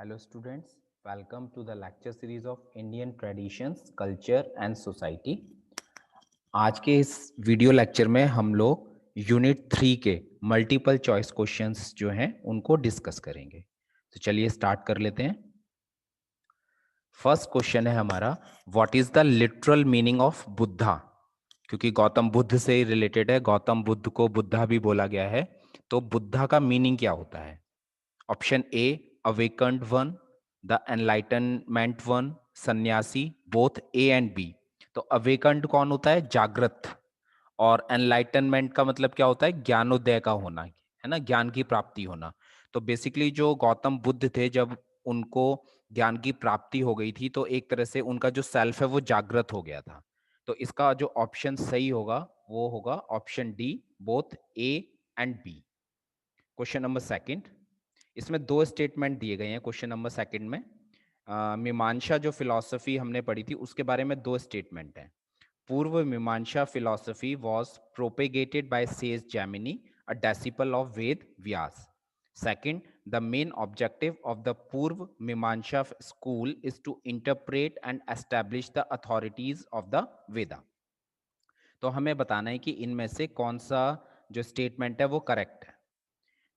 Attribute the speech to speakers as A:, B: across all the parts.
A: Hello students, welcome to the lecture series of Indian Traditions, Culture and Society। आज के इस video lecture में हम लोग यूनिट 3 के मल्टीपल चॉइस क्वेश्चंस जो हैं उनको डिस्कस करेंगे। तो चलिए स्टार्ट कर लेते हैं। फर्स्ट क्वेश्चन है हमारा, what is the literal meaning of Buddha? क्योंकि गौतम बुद्ध से ही रिलेटेड है, गौतम बुद्ध को बुद्धा भी बोला गया है, तो बुद्धा का मीनिंग क्या होता है? Option A awakened one, the enlightenment one, सन्यासी, बोथ ए एंड बी। तो अवेकन्ड कौन होता है? जागृत। और एनलाइटनमेंट का मतलब क्या होता है? ज्ञानोदय का होना, है ना, ज्ञान की प्राप्ति होना। तो बेसिकली जो गौतम बुद्ध थे, जब उनको ज्ञान की प्राप्ति हो गई थी तो एक तरह से उनका जो सेल्फ है वो जागृत हो गया था। तो इसका जो ऑप्शन सही होगा वो होगा option D, both A and B. Question number second, इसमें दो स्टेटमेंट दिए गए हैं क्वेश्चन नंबर सेकंड में। मीमांसा जो फिलॉसफी हमने पढ़ी थी उसके बारे में दो स्टेटमेंट हैं। पूर्व मीमांसा philosophy was propagated by sage Jaimini, a disciple of Ved Vyas. Second, the main objective of the Purva Mimamsa school is to interpret and establish the authorities of the Veda. तो हमें बताना है कि इनमें से कौन सा जो स्टेटमेंट है वो करेक्ट है।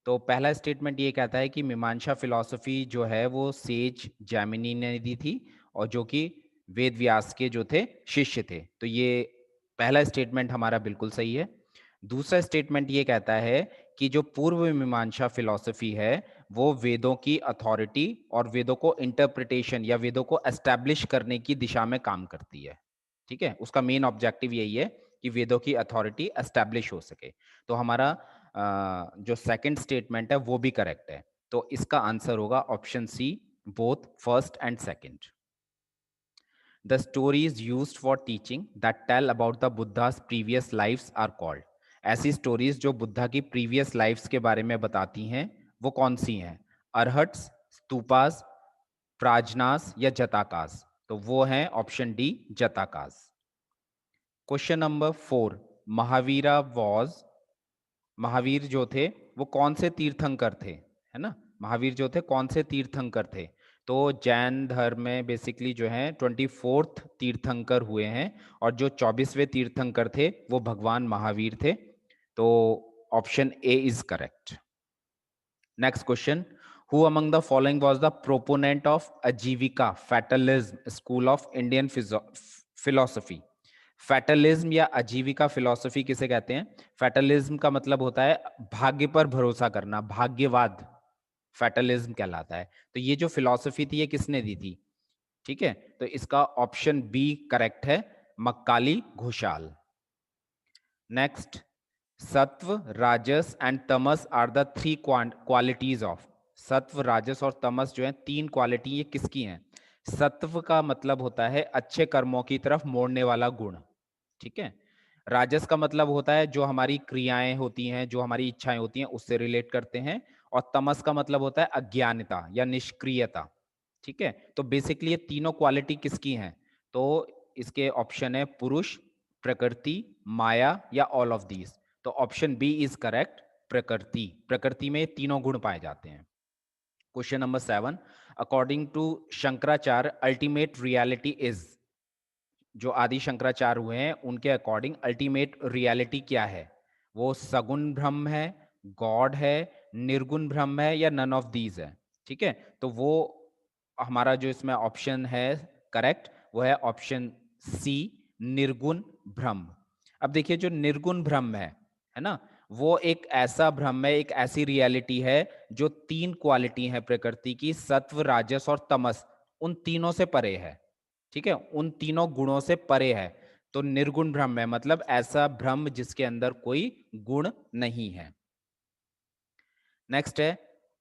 A: तो पहला स्टेटमेंट ये कहता है कि मीमांसा फिलॉसफी जो है वो सेज जैमिनी ने दी थी, और जो कि वेद व्यास के जो थे शिष्य थे। तो ये पहला स्टेटमेंट हमारा बिल्कुल सही है। दूसरा स्टेटमेंट ये कहता है कि जो पूर्व मीमांसा फिलॉसफी है वो वेदों की अथॉरिटी और वेदों को इंटरप्रिटेशन या वेदों को एस्टैब्लिश करने की दिशा में काम करती है। ठीक है, उसका मेन ऑब्जेक्टिव यही है कि वेदों की अथॉरिटी एस्टैब्लिश हो सके। तो हमारा जो सेकंड स्टेटमेंट है वो भी करेक्ट है। तो इसका आंसर होगा option C, both first and second. The stories used for teaching that tell about the Buddha's previous lifes are called. ऐसी स्टोरीज जो बुद्धा की प्रीवियस लाइफ्स के बारे में बताती हैं वो कौन सी हैं? अरहट्स, स्तूपास, प्राजनास या जताकास? तो वो है ऑप्शन डी, जताकास। Question number 4, Mahavira was, Mahavir जो थे वो कौन से तीर्थंकर थे? है ना, महावीर जो थे कौन से तीर्थंकर थे? तो जैन धर्म में बेसिकली जो है 24th तीर्थंकर हुए हैं, और जो 24वें तीर्थंकर थे वो भगवान महावीर थे। तो option A is correct. Next question, who among the following was the proponent of अजीविका फैटलिज्म स्कूल ऑफ इंडियन फिलोसफी? फैटलिज्म या आजीविका फिलॉसफी किसे कहते हैं? फैटलिज्म का मतलब होता है भाग्य पर भरोसा करना, भाग्यवाद फैटलिज्म कहलाता है। तो ये जो फिलॉसफी थी ये किसने दी थी? ठीक है, तो इसका ऑप्शन बी करेक्ट है, मक्काली घोषाल। नेक्स्ट, सत्व, rajas and tamas are the three qualities of. सत्व, राजस और तमस जो है तीन क्वालिटी, ये किसकी हैं? सत्व का मतलब होता है अच्छे कर्मों की तरफ मोड़ने वाला गुण। ठीक है, राजस का मतलब होता है जो हमारी क्रियाएं होती हैं, जो हमारी इच्छाएं होती हैं उससे रिलेट करते हैं। और तमस का मतलब होता है अज्ञानता या निष्क्रियता। ठीक है, तो बेसिकली ये तीनों क्वालिटी किसकी हैं? तो इसके ऑप्शन है पुरुष, प्रकृति, माया या ऑल ऑफ दीज। तो option B is correct, prakriti. प्रकृति में तीनों गुण पाए जाते हैं। Question number 7, according to Shankaracharya ultimate reality is. जो आदि शंकराचार्य हुए हैं उनके अकॉर्डिंग अल्टीमेट रियलिटी क्या है? वो सगुण ब्रह्म है, गॉड है, निर्गुण ब्रह्म है या नन ऑफ दीज है? ठीक है, तो वो हमारा जो इसमें ऑप्शन है करेक्ट वो है ऑप्शन सी, निर्गुण ब्रह्म। अब देखिए जो निर्गुण ब्रह्म है ना, वो एक ऐसा ब्रह्म है, एक ऐसी रियलिटी है जो तीन क्वालिटी है प्रकृति की, सत्व, राजस और तमस, उन तीनों से परे है। ठीक है, उन तीनों गुणों से परे है। तो निर्गुण ब्रह्म है, मतलब ऐसा ब्रह्म जिसके अंदर कोई गुण नहीं है। नेक्स्ट है,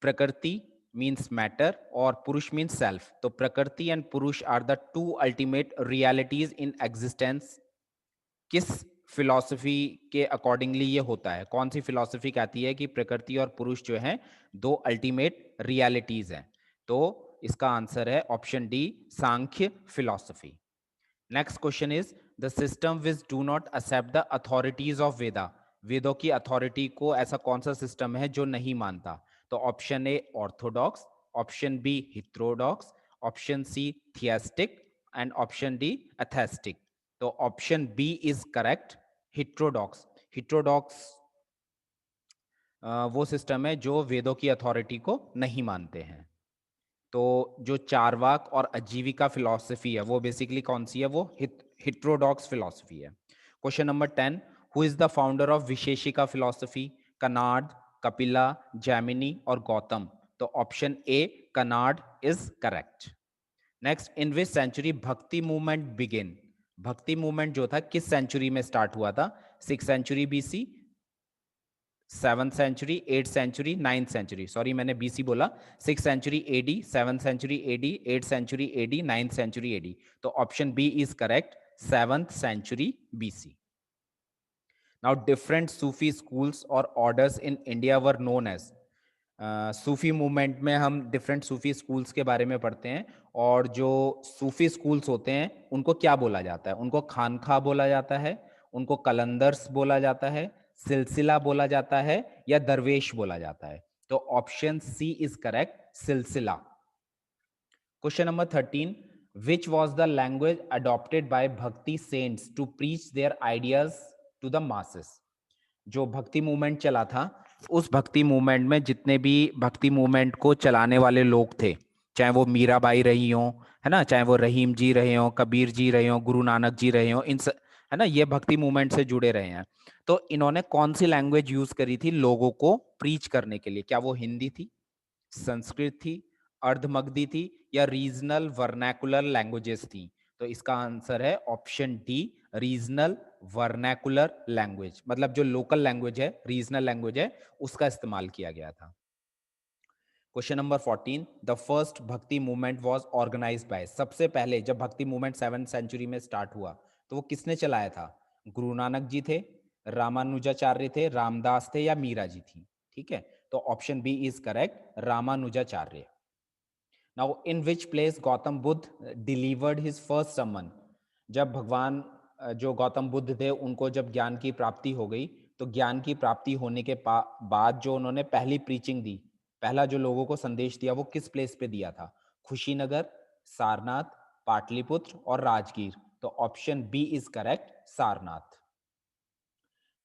A: प्रकृति मीन्स मैटर और पुरुष मीन्स सेल्फ। तो prakriti and purusha are the two ultimate realities in existence. किस फिलॉसफी के अकॉर्डिंगली ये होता है? कौन सी फिलॉसफी कहती है कि प्रकृति और पुरुष जो है दो अल्टीमेट रियलिटीज हैं? तो इसका आंसर है option D, Sankhya philosophy. Next question is, the system which do not accept the authorities of Veda. वेदों की अथॉरिटी को ऐसा कौन सा सिस्टम है जो नहीं मानता? तो option A orthodox, option B heterodox, option C theistic and option D atheistic. तो option B is correct, heterodox. Heterodox वो सिस्टम है जो वेदों की अथॉरिटी को नहीं मानते हैं। तो जो चारवाक और आजीविका फिलॉसफी है वो बेसिकली कौन सी है, वो हिट्रोडॉक्स फिलॉसफी है। Question number 10, who is the founder of Vaisheshika philosophy? Kanad, Kapila, Jaimini और गौतम। तो option A Kanad is correct. Next, in which century Bhakti movement begin? Bhakti movement जो था किस सेंचुरी में स्टार्ट हुआ था? 6th century BC, 7th century, 8th century, 9th century. Sorry मैंने BC बोला। 6th century AD, 7th century AD, 8th century AD, 9th century AD. तो option B is correct, 7th century BC. Now different Sufi schools और orders in India were known as. Sufi movement में हम different Sufi schools के बारे में पढ़ते हैं, और जो सूफी स्कूल्स होते हैं उनको क्या बोला जाता है? उनको खानखा बोला जाता है, उनको कलंदर्स बोला जाता है, सिलसिला बोला जाता है, या दरवेश बोला जाता है? तो option C is correct, Silsila. Question number 13, which was the language adopted by Bhakti saints to preach their ideas to the masses? जो भक्ति मूवमेंट चला था, उस भक्ति मूवमेंट में जितने भी भक्ति मूवमेंट को चलाने वाले लोग थे, चाहे वो मीराबाई रही हो, है ना, चाहे वो रहीम जी रहे हो, कबीर जी रहे हो, गुरु नानक जी रहे हो, है ना, ये भक्ति मूवमेंट से जुड़े रहे हैं। तो इन्होंने कौन सी लैंग्वेज यूज करी थी लोगों को प्रीच करने के लिए? क्या वो हिंदी थी, संस्कृत थी, अर्धमगधी थी, या रीजनल वर्नैकुलर लैंग्वेजेस थी? तो इसका आंसर है option D, regional vernacular language. मतलब जो लोकल लैंग्वेज है, रीजनल लैंग्वेज है, उसका इस्तेमाल किया गया था। क्वेश्चन नंबर 14, द फर्स्ट भक्ति मूवमेंट वाज ऑर्गेनाइज्ड बाय। सबसे पहले जब भक्ति मूवमेंट 7th सेंचुरी में स्टार्ट हुआ तो वो किसने चलाया था? गुरु नानक जी थे, रामानुजाचार्य थे, रामदास थे, या मीरा जी थी? ठीक है, तो option B is correct, Ramanujacharya. Now in which place Gautam Buddha delivered his first sermon? जब भगवान जो गौतम बुद्ध थे उनको जब ज्ञान की प्राप्ति हो गई, तो ज्ञान की प्राप्ति होने के बाद जो उन्होंने पहली प्रीचिंग दी, पहला जो लोगों को संदेश दिया, वो किस प्लेस पे दिया था? खुशीनगर, सारनाथ, पाटलिपुत्र और राजगीर। तो option B is correct, Sarnath.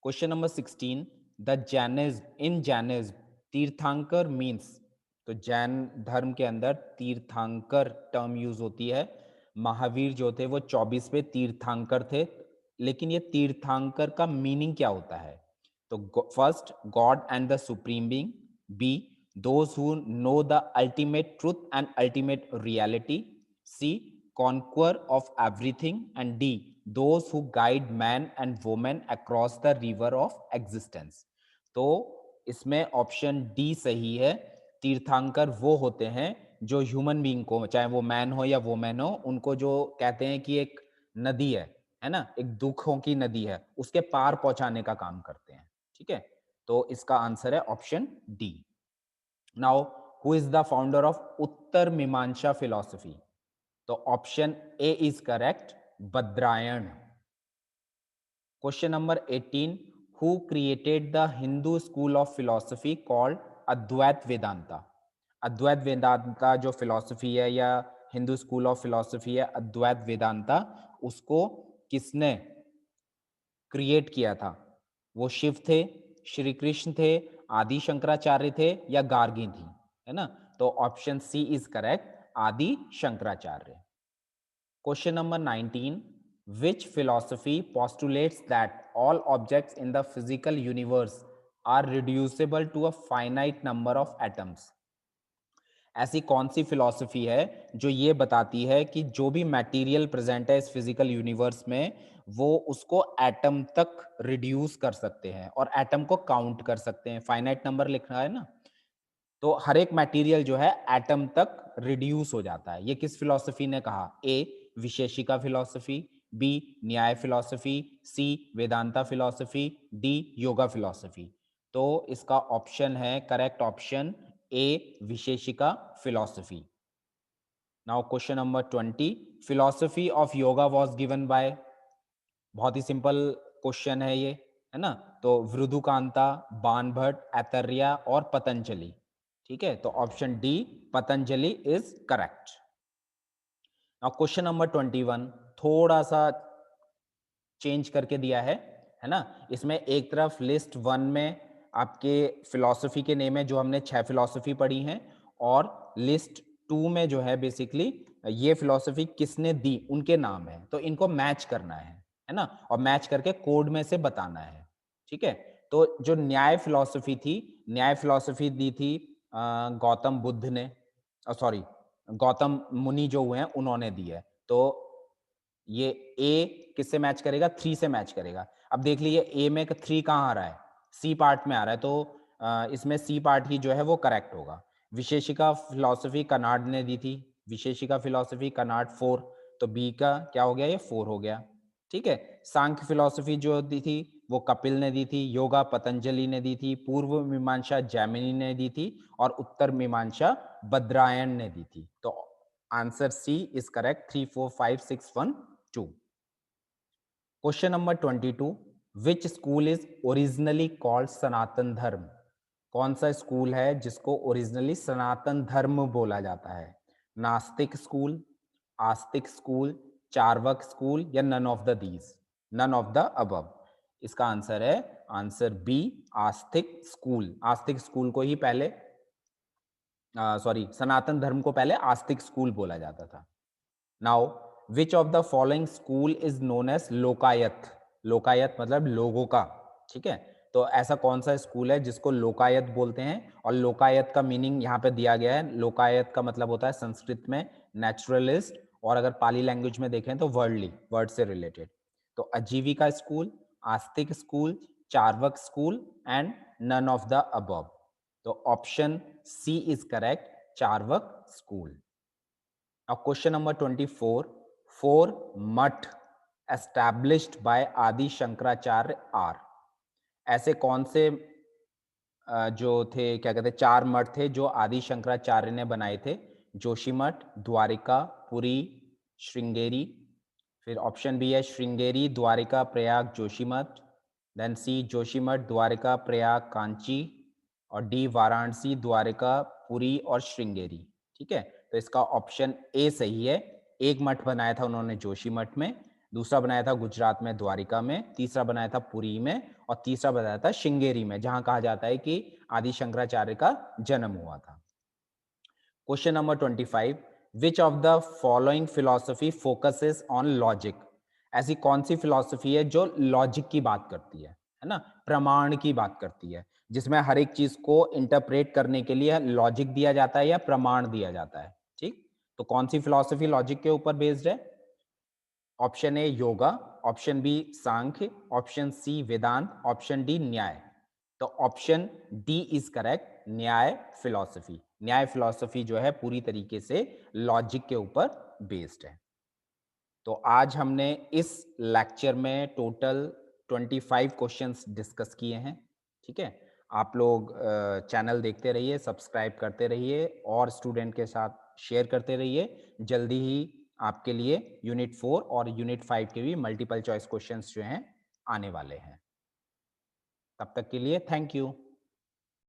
A: Question number 16, the Jainism, in Jainism tirthankara means. तो जैन धर्म के अंदर तीर्थंकर टर्म यूज होती है। महावीर जो थे वो 24वें तीर्थंकर थे, लेकिन ये तीर्थंकर का मीनिंग क्या होता है? तो first, God and the supreme being, B those who know the ultimate truth and ultimate reality, C conqueror of everything, and D those who guide man and woman across the river of existence। तो इसमें option D सही है। तीर्थंकर वो होते हैं जो human being को, चाहे वो मैन हो या वोमेन हो, उनको जो कहते हैं कि एक नदी है ना, एक दुखों की नदी है, उसके पार पहुंचाने का काम करते हैं। ठीक है, तो इसका आंसर है option D. Now, who is the founder of Uttar Mimamsa philosophy? तो option A is correct, Badrayan. Question number 18, who created the Hindu school of philosophy called Advaita Vedanta? Advaita Vedanta जो फिलॉसफी है या हिंदू स्कूल ऑफ फिलॉसफी है अद्वैत वेदांता, उसको किसने क्रिएट किया था? वो शिव थे, श्री कृष्ण थे, आदि शंकराचार्य थे, या गार्गी थी? है ना, तो ऑप्शन सी इज करेक्ट, आदि Shankaracharya. Question number 19, which philosophy postulates that all objects in the physical universe are reducible to a finite number of atoms? ऐसी कौन सी फिलॉसफी है जो ये बताती है कि जो भी मटेरियल प्रेजेंट है इस फिजिकल यूनिवर्स में, वो उसको एटम तक रिड्यूस कर सकते हैं और एटम को काउंट कर सकते हैं? फाइनाइट नंबर लिखना है ना, तो हर एक मटेरियल जो है एटम तक रिड्यूस हो जाता है। ये किस फिलॉसफी ने कहा? A Vaisheshika philosophy, B Nyaya philosophy, C Vedanta philosophy, D yoga philosophy. तो इसका ऑप्शन है correct option A Vaisheshika philosophy. Now question number 20, philosophy of yoga was given by. बहुत ही सिंपल क्वेश्चन है ये, है ना, तो वृदुकांता, बाणभट्ट, ऐतरेय और पतंजलि। ठीक है, तो option D Patanjali is correct. Now question number 21 थोड़ा सा चेंज करके दिया है ना। इसमें एक तरफ लिस्ट 1 में आपके फिलॉसफी के नेम है जो हमने 6 फिलॉसफी पढ़ी हैं, और लिस्ट 2 में जो है बेसिकली ये फिलॉसफी किसने दी उनके नाम है, तो इनको मैच करना है ना, और मैच करके कोड में से बताना है। ठीक है, तो जो न्याय फिलॉसफी थी, न्याय फिलॉसफी दी थी गौतम बुद्ध ने, सॉरी गौतम मुनि जो हुए हैं उन्होंने दी है। तो ये ए किससे मैच करेगा, 3 से मैच करेगा। अब देख लीजिए ए में 3 कहाँ आ रहा है, सी पार्ट में आ रहा है, तो इसमें सी पार्ट ही जो है वो करेक्ट होगा। विशेषिका फिलॉसफी कनाड ने दी थी, विशेषिका फिलॉसफी कनाड 4, तो बी का क्या हो गया, ये 4 हो गया। ठीक है, सांख्य फिलॉसफी जो दी थी वो कपिल ने दी थी, योगा पतंजलि ने दी थी, पूर्व मीमांसा जैमिनी ने दी थी, और उत्तर मीमांसा बद्रायण ने दी थी। तो answer C is correct, 3 4 5 6 1 2। Question number 22, which school is originally called Sanatan Dharma? कौन सा स्कूल है जिसको ओरिजिनली सनातन धर्म बोला जाता है? नास्तिक स्कूल, आस्तिक स्कूल, चार्वक स्कूल, या none of the these, none of the above? इसका आंसर है आंसर बी आस्तिक स्कूल। आस्तिक स्कूल को ही पहले सॉरी सनातन धर्म को पहले आस्तिक स्कूल बोला जाता था। Now which of the following school is known as Lokayata? Lokayata मतलब लोगों का। ठीक है, तो ऐसा कौन सा स्कूल है जिसको लोकायत बोलते हैं? और लोकायत का मीनिंग यहाँ पे दिया गया है। लोकायत का मतलब होता है संस्कृत में नेचुरलिस्ट, और अगर पाली लैंग्वेज में देखें तो वर्ल्डली, वर्ड से रिलेटेड। तो Ajivika school, Astik school, Charvaka school, and none of the above. तो option C is correct, Charvak school. Now question number 24, four मठ established by आदि शंकराचार्य are? ऐसे कौन से जो थे, क्या कहते हैं, 4 मठ थे जो आदि शंकराचार्य ने बनाए थे? जोशीमठ, द्वारिका, पुरी, श्रृंगेरी। फिर ऑप्शन बी है श्रृंगेरी, द्वारिका, प्रयाग, जोशीमठ। देन सी जोशीमठ, द्वारिका, प्रयाग, कांची, और डी वाराणसी, द्वारिका, पुरी और श्रृंगेरी। ठीक है, तो इसका ऑप्शन ए सही है। एक मठ बनाया था उन्होंने जोशीमठ में, दूसरा बनाया था गुजरात में द्वारिका में, तीसरा बनाया था पुरी में, और तीसरा बनाया था श्रृंगेरी में, जहां कहा जाता है कि आदि शंकराचार्य का जन्म हुआ था। Question number 25, which of the following philosophy focuses on logic? ऐसी कौन सी फिलॉसफी है जो लॉजिक की बात करती है ना, प्रमाण की बात करती है, जिसमें हर एक चीज को इंटरप्रेट करने के लिए लॉजिक दिया जाता है या प्रमाण दिया जाता है? ठीक, तो कौन सी फिलॉसफी लॉजिक के ऊपर बेस्ड है? Option A yoga, option B Sankhya, option C Vedanta, option D Nyaya. तो option D is correct, Nyaya philosophy. Nyaya philosophy जो है पूरी तरीके से लॉजिक के ऊपर बेस्ड है। तो आज हमने इस लेक्चर में टोटल 25 क्वेश्चंस डिस्कस किए हैं। ठीक है, आप लोग चैनल देखते रहिए, सब्सक्राइब करते रहिए, और स्टूडेंट के साथ शेयर करते रहिए। जल्दी ही आपके लिए यूनिट 4 और यूनिट 5 के भी मल्टीपल चॉइस क्वेश्चंस जो हैं आने वाले हैं। तब तक के लिए थैंक यू।